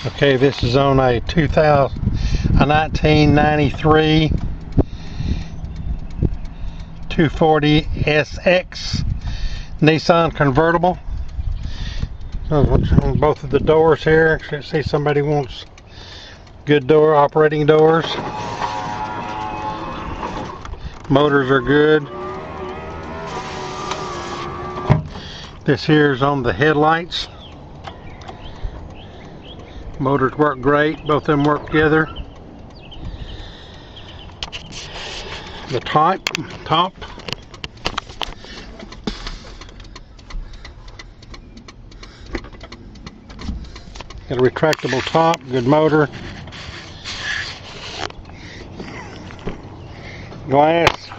Okay, this is on a 1993 240SX Nissan convertible. On both of the doors here, see somebody wants good operating doors. Motors are good. This here is on the headlights. Motors work great, both of them work together. The top. Got a retractable top, good motor. Glass.